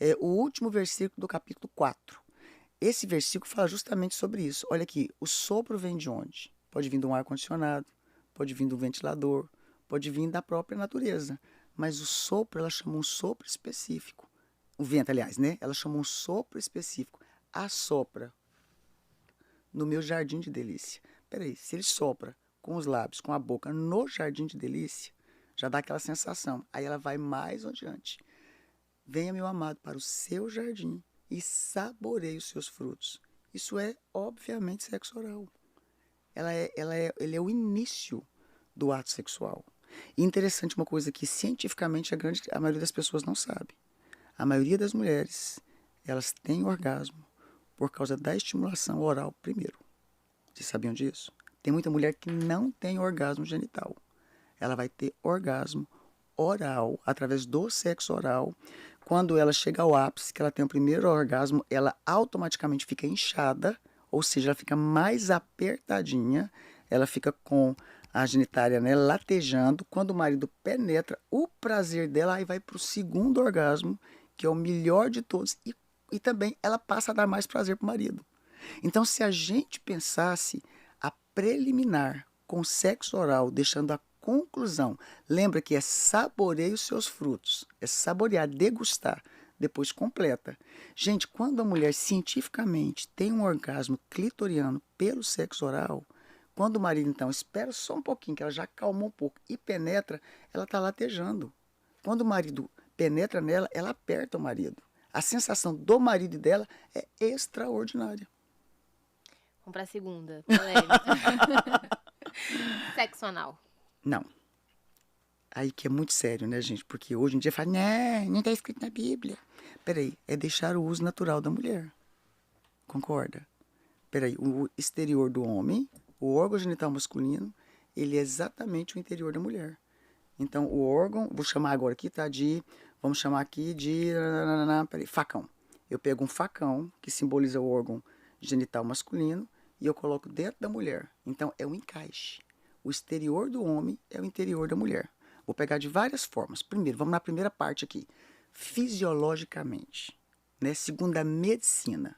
É o último versículo do capítulo 4. Esse versículo fala justamente sobre isso. Olha aqui, o sopro vem de onde? Pode vir de um ar-condicionado, pode vir do ventilador, pode vir da própria natureza. Mas o sopro, ela chama um sopro específico. O vento, aliás, né? Ela chama um sopro específico. Assopra no meu jardim de delícia. Peraí, se ele sopra com os lábios, com a boca, no jardim de delícia, já dá aquela sensação. Aí ela vai mais adiante. Venha, meu amado, para o seu jardim e saboreie os seus frutos. Isso é, obviamente, sexo oral. Ele é o início do ato sexual. E interessante uma coisa que cientificamente a maioria das pessoas não sabe. A maioria das mulheres, elas têm orgasmo por causa da estimulação oral primeiro. Vocês sabiam disso? Tem muita mulher que não tem orgasmo genital. Ela vai ter orgasmo oral, através do sexo oral. Quando ela chega ao ápice, que ela tem o primeiro orgasmo, ela automaticamente fica inchada, ou seja, ela fica mais apertadinha, ela fica com a genitália, né, latejando. Quando o marido penetra, o prazer dela aí vai para o segundo orgasmo, que é o melhor de todos, e também ela passa a dar mais prazer para o marido. Então, se a gente pensasse a preliminar com sexo oral, deixando a conclusão, lembra que é saboreie os seus frutos, é saborear, degustar, depois completa. Gente, quando a mulher cientificamente tem um orgasmo clitoriano pelo sexo oral, quando o marido então espera só um pouquinho, que ela já acalmou um pouco e penetra, ela está latejando. Quando o marido penetra nela, ela aperta o marido. A sensação do marido e dela é extraordinária. Vamos pra segunda, polêmica. Sexo anal. Não. Aí que é muito sério, né, gente? Porque hoje em dia fala, não está escrito na Bíblia. Peraí, é deixar o uso natural da mulher. Concorda? Peraí, o exterior do homem, o órgão genital masculino, ele é exatamente o interior da mulher. Então, o órgão, vou chamar agora aqui, tá? Vamos chamar aqui de, peraí, facão. Eu pego um facão, que simboliza o órgão genital masculino, e eu coloco dentro da mulher. Então, é um encaixe. O exterior do homem é o interior da mulher. Vou pegar de várias formas. Primeiro, vamos na primeira parte aqui. Fisiologicamente, né? Segundo a medicina.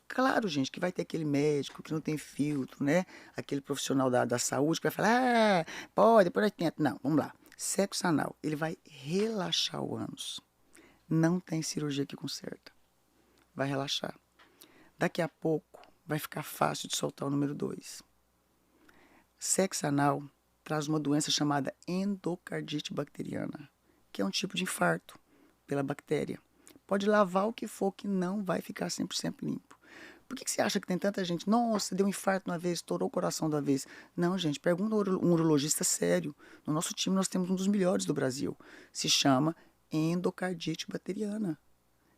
Claro, gente, que vai ter aquele médico que não tem filtro, né? Aquele profissional da saúde que vai falar, pode, depois nós tenta. Não, vamos lá. Sexo anal, ele vai relaxar o ânus. Não tem cirurgia que conserta. Vai relaxar. Daqui a pouco vai ficar fácil de soltar o número 2. Sexo anal traz uma doença chamada endocardite bacteriana, que é um tipo de infarto pela bactéria. Pode lavar o que for que não vai ficar 100% limpo. Por que você acha que tem tanta gente? Nossa, deu um infarto uma vez, estourou o coração de uma vez. Não, gente, pergunta um urologista sério. No nosso time nós temos um dos melhores do Brasil. Se chama endocardite bacteriana.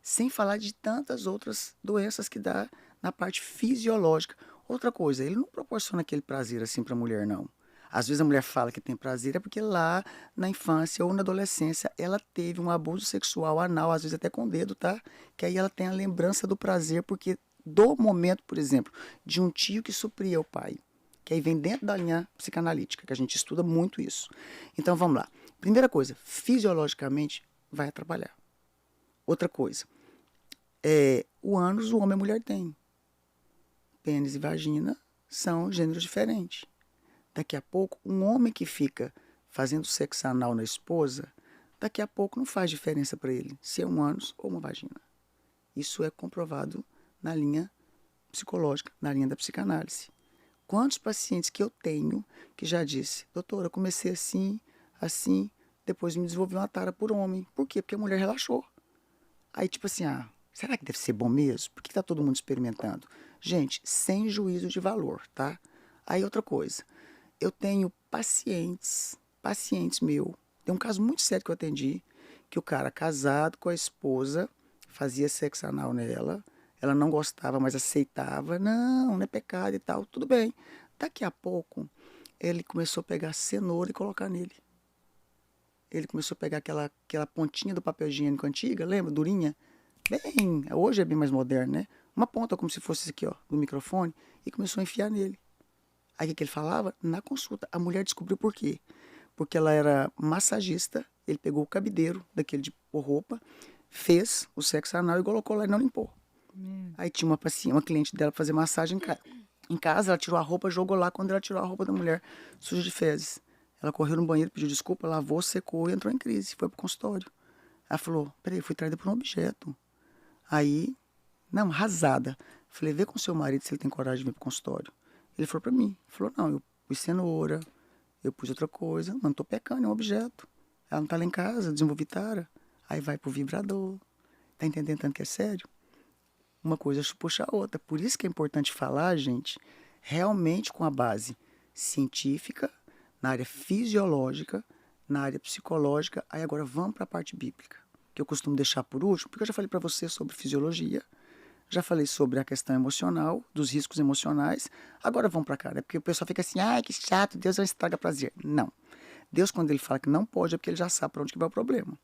Sem falar de tantas outras doenças que dá na parte fisiológica. Outra coisa, ele não proporciona aquele prazer assim para a mulher, não. Às vezes a mulher fala que tem prazer é porque lá na infância ou na adolescência ela teve um abuso sexual anal, às vezes até com o dedo, tá? Que aí ela tem a lembrança do prazer porque do momento, por exemplo, de um tio que supria o pai. Que aí vem dentro da linha psicanalítica, que a gente estuda muito isso. Então vamos lá. Primeira coisa, fisiologicamente vai atrapalhar. Outra coisa, o ânus o homem e a mulher têm. Pênis e vagina são gêneros diferentes. Daqui a pouco, um homem que fica fazendo sexo anal na esposa, daqui a pouco não faz diferença para ele se é um ânus ou uma vagina. Isso é comprovado na linha psicológica, na linha da psicanálise. Quantos pacientes que eu tenho que já disse, doutora, eu comecei assim, depois me desenvolvi uma tara por homem. Por quê? Porque a mulher relaxou. Aí tipo assim, será que deve ser bom mesmo? Por que tá todo mundo experimentando? Gente, sem juízo de valor, tá? Aí outra coisa, eu tenho pacientes meu, tem um caso muito sério que eu atendi, que o cara casado com a esposa, fazia sexo anal nela, ela não gostava, mas aceitava, não é pecado e tal, tudo bem. Daqui a pouco, ele começou a pegar cenoura e colocar nele. Ele começou a pegar aquela pontinha do papel higiênico antiga, lembra? Durinha. Bem, hoje é bem mais moderno, né? Uma ponta como se fosse isso aqui, ó, do microfone, e começou a enfiar nele. Aí o que ele falava? Na consulta. A mulher descobriu por quê. Porque ela era massagista, ele pegou o cabideiro daquele de pôr roupa, fez o sexo anal e colocou lá e não limpou. Aí tinha uma cliente dela pra fazer massagem em casa, ela tirou a roupa, jogou lá. Quando ela tirou a roupa da mulher, suja de fezes. Ela correu no banheiro, pediu desculpa, lavou, secou e entrou em crise. Foi pro consultório. Ela falou, peraí, fui traída por um objeto. Aí, não, arrasada. Falei, vê com seu marido se ele tem coragem de vir pro consultório. Ele falou pra mim, falou, não, eu pus cenoura, eu pus outra coisa, mas não tô pecando, é um objeto. Ela não tá lá em casa, desenvolvi tara. Aí vai pro vibrador. Tá entendendo tanto que é sério? Uma coisa puxa a outra. Por isso que é importante falar, gente, realmente com a base científica, na área fisiológica, na área psicológica. Aí agora vamos para a parte bíblica, que eu costumo deixar por último, porque eu já falei para você sobre fisiologia, já falei sobre a questão emocional, dos riscos emocionais. Agora vamos para cá, né? Porque o pessoal fica assim, ai, que chato, Deus não estraga prazer. Não. Deus, quando ele fala que não pode, é porque ele já sabe para onde que vai o problema.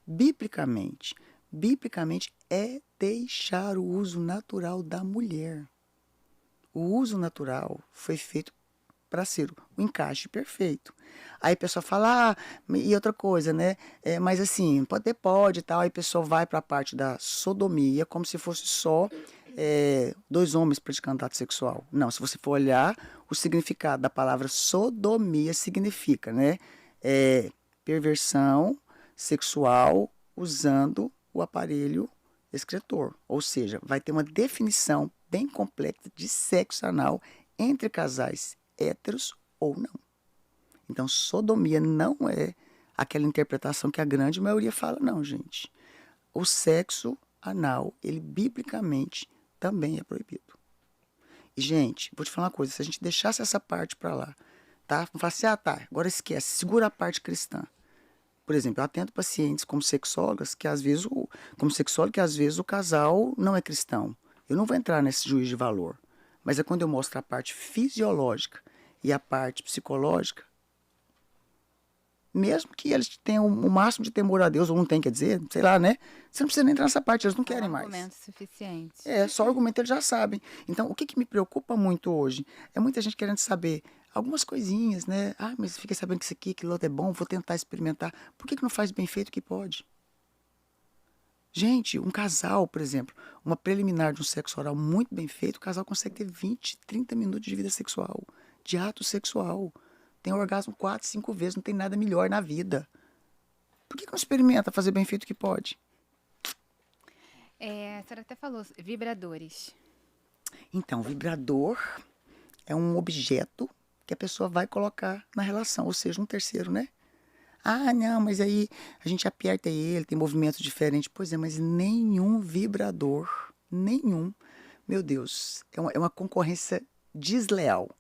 Biblicamente é deixar o uso natural da mulher. O uso natural foi feito para ser o encaixe perfeito. Aí a pessoa fala, e outra coisa, né? Mas assim, pode e tal. Aí a pessoa vai para a parte da sodomia, como se fosse só dois homens praticando ato sexual. Não, se você for olhar, o significado da palavra sodomia significa, né? Perversão sexual usando o aparelho excretor. Ou seja, vai ter uma definição bem completa de sexo anal entre casais héteros ou não. Então, sodomia não é aquela interpretação que a grande maioria fala, não, gente. O sexo anal, ele biblicamente também é proibido. E, gente, vou te falar uma coisa, se a gente deixasse essa parte para lá, tá? Vamos falar assim, tá, agora esquece, segura a parte cristã. Por exemplo, eu atendo pacientes como sexólogas que às vezes o casal não é cristão. Eu não vou entrar nesse juízo de valor, mas é quando eu mostro a parte fisiológica e a parte psicológica, mesmo que eles tenham o máximo de temor a Deus, ou não tem, quer dizer, sei lá, né? Você não precisa nem entrar nessa parte, eles não querem mais. Argumento suficiente. Só argumento eles já sabem. Então, o que me preocupa muito hoje é muita gente querendo saber algumas coisinhas, né? Ah, mas fiquei sabendo que isso aqui, aquilo outro é bom, vou tentar experimentar. Por que não faz bem feito o que pode? Gente, um casal, por exemplo, uma preliminar de um sexo oral muito bem feito, o casal consegue ter 20, 30 minutos de vida sexual, de ato sexual. Tem orgasmo 4, 5 vezes, não tem nada melhor na vida. Por que não experimenta fazer bem feito o que pode? A senhora até falou vibradores. Então, vibrador é um objeto que a pessoa vai colocar na relação, ou seja, um terceiro, né? Ah, não, mas aí a gente aperta ele, tem movimentos diferentes. Pois é, mas nenhum vibrador, nenhum, meu Deus, é uma concorrência desleal.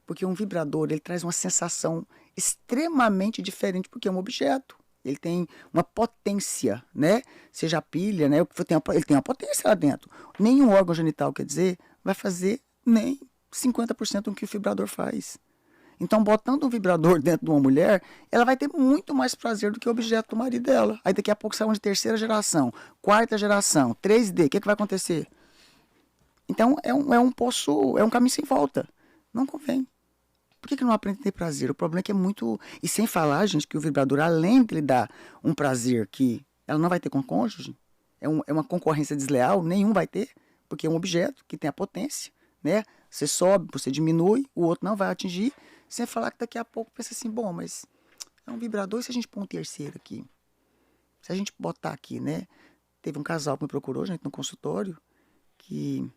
Porque um vibrador, ele traz uma sensação extremamente diferente, porque é um objeto. Ele tem uma potência, né? Seja a pilha, né? Ele tem uma potência lá dentro. Nenhum órgão genital, quer dizer, vai fazer nem 50% do que o vibrador faz. Então, botando um vibrador dentro de uma mulher, ela vai ter muito mais prazer do que o objeto do marido dela. Aí daqui a pouco sai um de terceira geração, quarta geração, 3D, o que vai acontecer? Então, é um caminho sem volta. Não convém. Por que não aprende a ter prazer? O problema é que é muito... E sem falar, gente, que o vibrador, além de lhe dar um prazer que ela não vai ter com o cônjuge, é uma concorrência desleal, nenhum vai ter, porque é um objeto que tem a potência, né? Você sobe, você diminui, o outro não vai atingir, sem falar que daqui a pouco pensa assim, bom, mas é um vibrador, e se a gente pôr um terceiro aqui? Se a gente botar aqui, né? Teve um casal que me procurou, gente, no consultório, que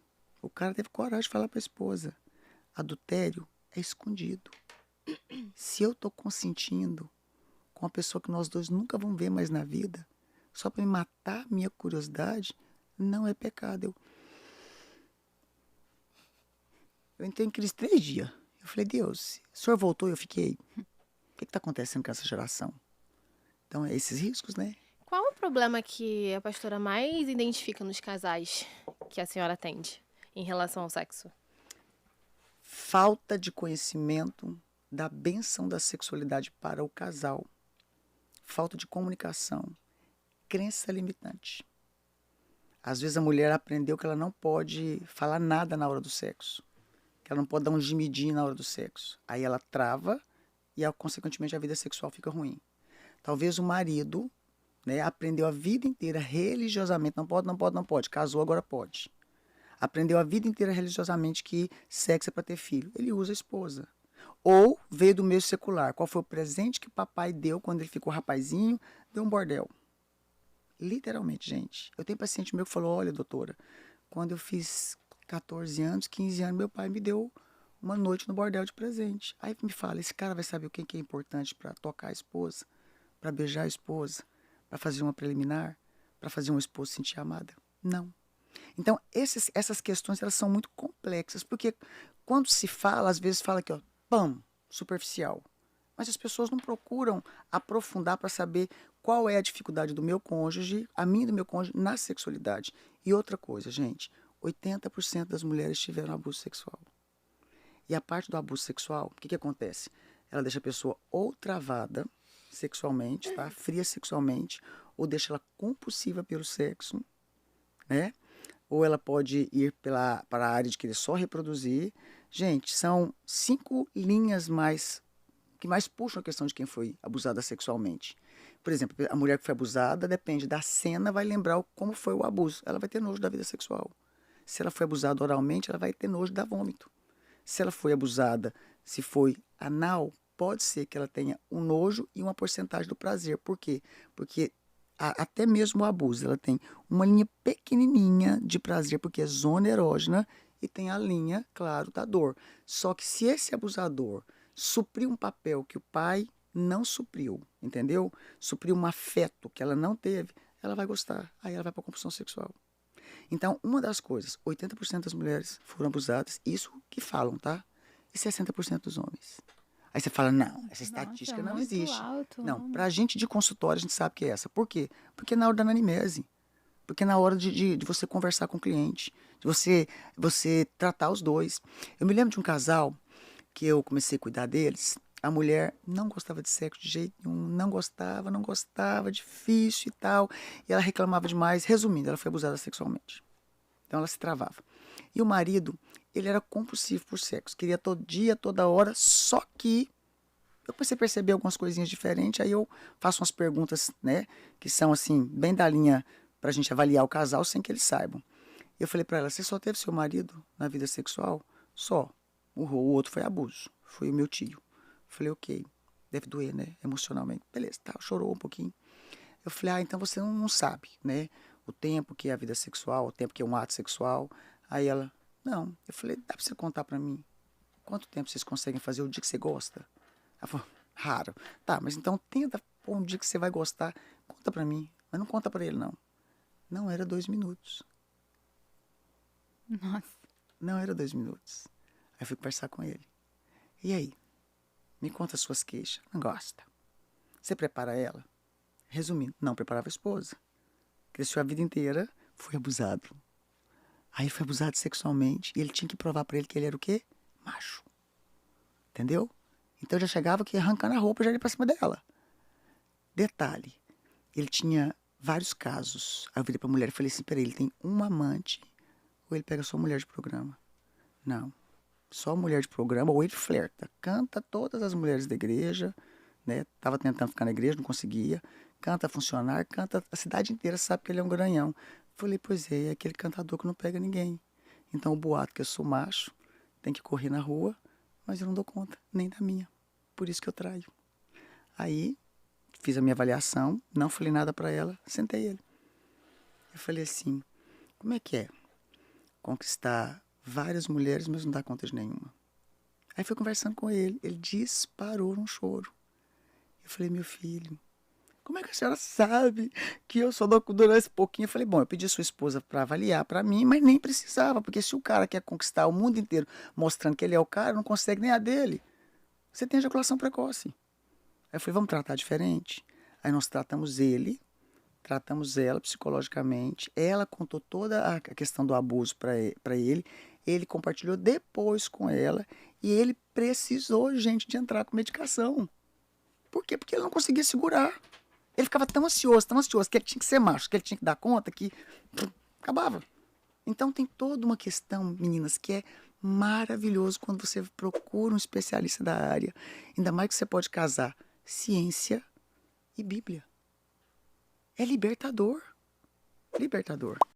o cara teve coragem de falar para a esposa, adultério é escondido. Se eu tô consentindo com uma pessoa que nós dois nunca vamos ver mais na vida, só para me matar minha curiosidade, não é pecado. Eu entrei em crise 3 dias. Eu falei, Deus, o senhor voltou e eu fiquei. O que está acontecendo com essa geração? Então, é esses riscos, né? Qual o problema que a pastora mais identifica nos casais que a senhora atende em relação ao sexo? Falta de conhecimento da bênção da sexualidade para o casal. Falta de comunicação. Crença limitante. Às vezes a mulher aprendeu que ela não pode falar nada na hora do sexo. Que ela não pode dar um gemidinho na hora do sexo. Aí ela trava e, consequentemente, a vida sexual fica ruim. Talvez o marido né? Aprendeu a vida inteira religiosamente, não pode, não pode, não pode. Casou, agora pode. Aprendeu a vida inteira religiosamente que sexo é para ter filho. Ele usa a esposa. Ou veio do meio secular. Qual foi o presente que papai deu quando ele ficou rapazinho? Deu um bordel. Literalmente, gente. Eu tenho paciente meu que falou, olha, doutora, quando eu fiz 14 anos, 15 anos, meu pai me deu uma noite no bordel de presente. Aí me fala, esse cara vai saber o que é importante para tocar a esposa, para beijar a esposa, para fazer uma preliminar, para fazer uma esposa se sentir amada? Não. Então, essas questões, elas são muito complexas, porque quando se fala, às vezes fala aqui, ó, pam, superficial. Mas as pessoas não procuram aprofundar para saber qual é a dificuldade do meu cônjuge, a minha e do meu cônjuge, na sexualidade. E outra coisa, gente, 80% das mulheres tiveram abuso sexual. E a parte do abuso sexual, o que acontece? Ela deixa a pessoa ou travada sexualmente, tá? Fria sexualmente, ou deixa ela compulsiva pelo sexo, né? Ou ela pode ir para a área de querer só reproduzir. Gente, são 5 linhas que mais puxam a questão de quem foi abusada sexualmente. Por exemplo, a mulher que foi abusada, depende da cena, vai lembrar como foi o abuso. Ela vai ter nojo da vida sexual. Se ela foi abusada oralmente, ela vai ter nojo da vômito. Se ela foi abusada, se foi anal, pode ser que ela tenha um nojo e uma porcentagem do prazer. Por quê? Porque até mesmo o abuso, ela tem uma linha pequenininha de prazer, porque é zona erógena, e tem a linha, claro, da dor. Só que se esse abusador supriu um papel que o pai não supriu, entendeu? Supriu um afeto que ela não teve, ela vai gostar. Aí ela vai para a compulsão sexual. Então, uma das coisas, 80% das mulheres foram abusadas, isso que falam, tá? E 60% dos homens. Aí você fala, não, essa estatística não muito existe. alto, Não, pra gente de consultório, a gente sabe que é essa. Por quê? Porque na hora da anamnese. Porque na hora de você conversar com o cliente, de você tratar os dois. Eu me lembro de um casal que eu comecei a cuidar deles. A mulher não gostava de sexo de jeito nenhum, não gostava, difícil e tal. E ela reclamava demais. Resumindo, ela foi abusada sexualmente. Então ela se travava. E o marido, ele era compulsivo por sexo. Queria todo dia, toda hora, só que eu comecei a perceber algumas coisinhas diferentes, aí eu faço umas perguntas, né, que são assim, bem da linha pra gente avaliar o casal sem que eles saibam. Eu falei pra ela, você só teve seu marido na vida sexual? Só. O outro foi abuso. Foi o meu tio. Falei, ok. Deve doer, né? Emocionalmente. Beleza, tá. Chorou um pouquinho. Eu falei, então você não sabe, né? O tempo que é a vida sexual, o tempo que é um ato sexual. Aí ela, não. Eu falei, dá pra você contar pra mim? Quanto tempo vocês conseguem fazer o dia que você gosta? Ela falou, raro. Tá, mas então tenta pôr um dia que você vai gostar. Conta pra mim. Mas não conta pra ele, não. Não era 2 minutos. Nossa. Não era 2 minutos. Aí fui conversar com ele. E aí? Me conta as suas queixas. Não gosta. Você prepara ela? Resumindo, não preparava a esposa. Cresceu a vida inteira, foi abusado. Aí foi abusado sexualmente e ele tinha que provar pra ele que ele era o quê? Macho. Entendeu? Então eu já chegava aqui arrancando a roupa, já ia pra cima dela. Detalhe, ele tinha vários casos. Aí eu virei pra mulher e falei assim, peraí, ele tem uma amante ou ele pega só mulher de programa? Não. Só mulher de programa, ou ele flerta. Canta todas as mulheres da igreja, né? Tava tentando ficar na igreja, não conseguia. Canta funcionar, canta a cidade inteira, sabe que ele é um garanhão. Falei, pois é aquele cantador que não pega ninguém. Então o boato que eu sou macho, tem que correr na rua, mas eu não dou conta, nem da minha. Por isso que eu traio. Aí, fiz a minha avaliação, não falei nada pra ela, sentei ele. Eu falei assim, como é que é conquistar várias mulheres, mas não dar conta de nenhuma? Aí fui conversando com ele, ele disparou num choro. Eu falei, meu filho, como é que a senhora sabe que eu só dou durante esse pouquinho? Eu falei, bom, eu pedi a sua esposa para avaliar para mim, mas nem precisava, porque se o cara quer conquistar o mundo inteiro mostrando que ele é o cara, não consegue nem a dele. Você tem ejaculação precoce. Aí eu falei, vamos tratar diferente? Aí nós tratamos ele, tratamos ela psicologicamente, ela contou toda a questão do abuso para ele compartilhou depois com ela e ele precisou, gente, de entrar com medicação. Por quê? Porque ele não conseguia segurar. Ele ficava tão ansioso, que ele tinha que ser macho, que ele tinha que dar conta, que acabava. Então tem toda uma questão, meninas, que é maravilhoso quando você procura um especialista da área. Ainda mais que você pode casar ciência e Bíblia. É libertador. Libertador.